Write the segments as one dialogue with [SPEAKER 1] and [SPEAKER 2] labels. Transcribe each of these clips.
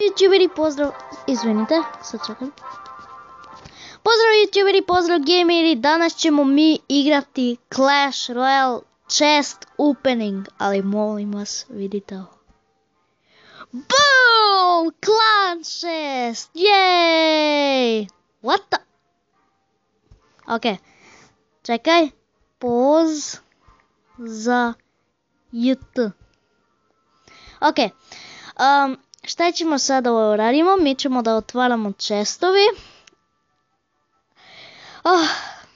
[SPEAKER 1] YouTuberi, pozdrav, izvinite, sad čekam. Pozdrav YouTuberi, pozdrav gameri, danas ćemo mi igrati Clash Royale chest opening, ali molim vas, vidite ovo. Boom! Clan chest! Yay! What the? Ok, čekaj, pause za JT. Ok, šta ćemo sada radimo? Mi ćemo da otvaramo chestovi.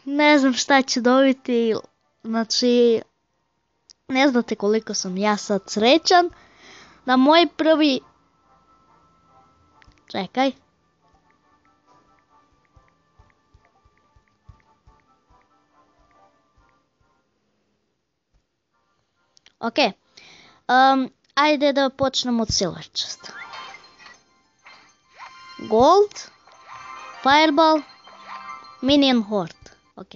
[SPEAKER 1] Ne znam šta ću dobiti, znači ne znate koliko sam ja sad srećan. Na moj prvi... Čekaj. Ok. Ajde da počnemo od silver chesta. Gold. Fireball. Minion horde. Ok.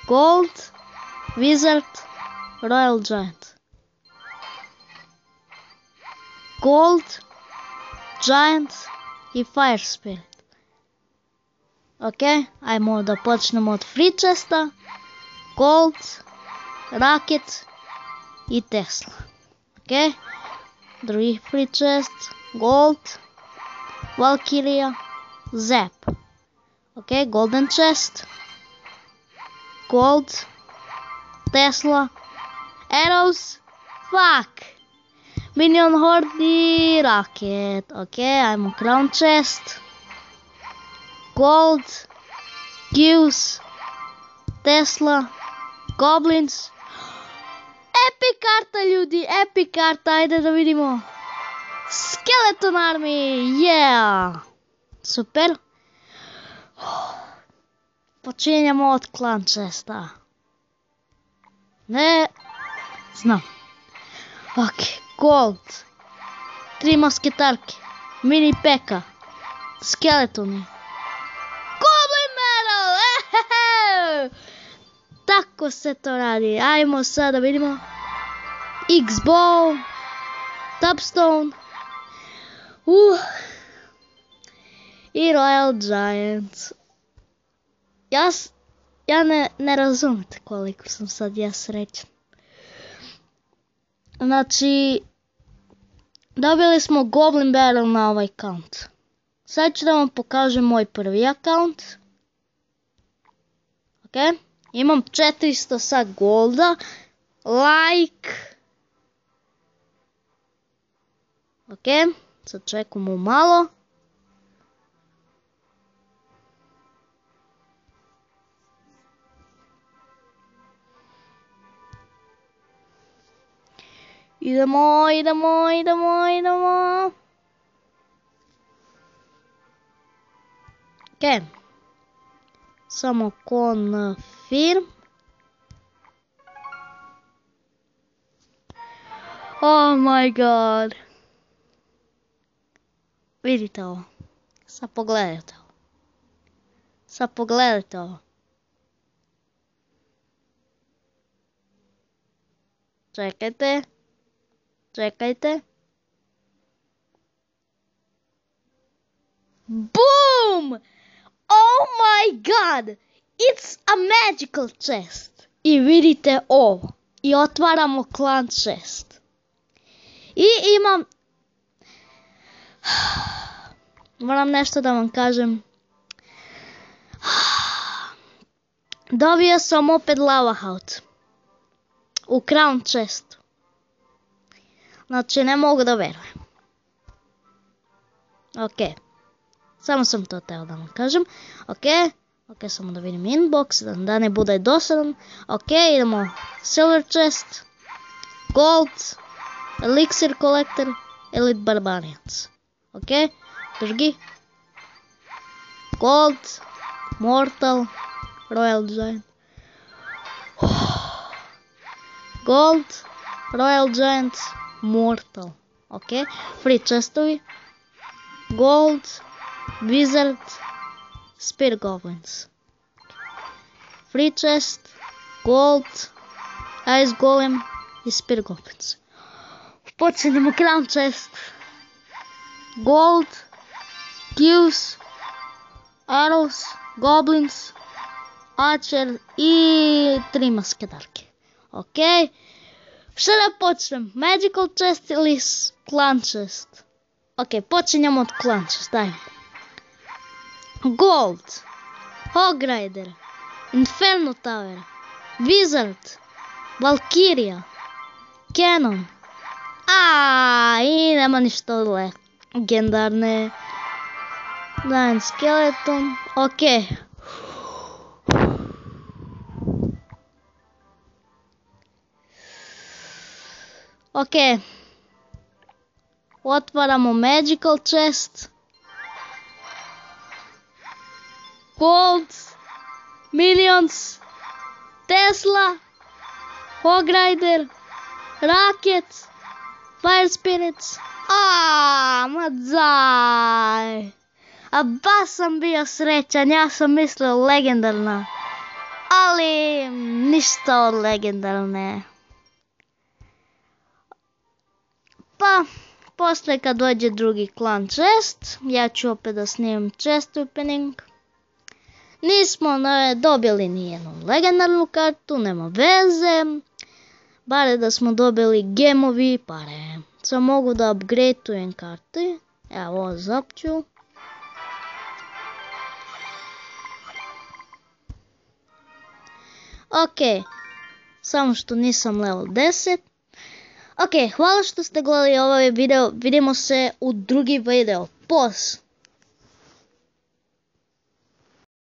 [SPEAKER 1] Gold. Wizard. Royal giant. Gold. Giant. I fire spirit. Ok. Ajmo da počnemo od free chesta. Gold. Rocket i Tesla. Ok. Drugi free chest. Gold. Valkyria. Zap. Ok. Golden chest. Gold. Tesla. Arrows. Fuck. Minion horde i Rocket. Ok. Ajmo crown chest. Gold. Goose. Tesla. Goblins. Epic karta ljudi, epic karta, ajde da vidimo. Skeleton army, yeah. Super. Počinjemo od clan chesta. Ne, znam. Ok, gold. 3 mosketarke, mini peka, skeletoni. Goblin medal, Tako se to radi. Ajmo sad da vidimo. X-bow. Topstone. I Royal Giant. Ja ne razumete koliko sam sad ja srećan. Znači, dobili smo Goblin Barrel na ovaj account. Sad ću da vam pokažem moj prvi account. Ok. Imam 400 sad golda. Like. Ok. Sad čekamo malo. Idemo. Ok. Samo confirm. Oh my god. Vidite ovo. Sad pogledajte ovo. Čekajte. Boom! Oh my god! It's a magical chest. I vidite ovo. I otvaramo clan chest. I imam... Moram nešto da vam kažem. Dobio sam opet lava heart. U crown chestu. Znači ne mogu da verujem. Ok. Samo sam to teo da vam kažem. Ok, samo da vidim inbox, da ne bude dosadan. Ok, idemo silver chest, gold, elixir collector, elite barbarians. Ok, drugi. Gold, mortal, royal giant. Gold, royal giant, mortal. Ok, free chestovi. Gold, wizard, spear goblins. Free chest, gold, ice golem i spear goblins. Počinjemo crown chest. Gold, Qs, arrows, goblins, archer i 3 maskedarke. Ok. Šta da počnem? Magical chest ili clan chest? Ok, počinjemo od clan chest, daj. Gold, Hog Rider, Inferno Tower, Wizard, Valkyria, Cannon. I nema ništa legendarne. Dajem skeleton. Ok. Ok. Otvaramo magical chest. Gold. Minions. Tesla. Hog Rider. Rocket. Fire spirits. Ma daj. A baš sam bio srećan, ja sam mislio legendarna. Ali ništa od legendarne. Pa, poslije kad dođe drugi clan chest, ja ću opet da snimam chest opening. Nismo dobili nijednu legendarnu kartu, nema veze. Bare da smo dobili gemovi pare. Sad mogu da upgradeujem karte. Evo ovo zapću. Ok. Samo što nisam level 10. Ok, hvala što ste gledali ovaj video. Vidimo se u drugi video. Pos!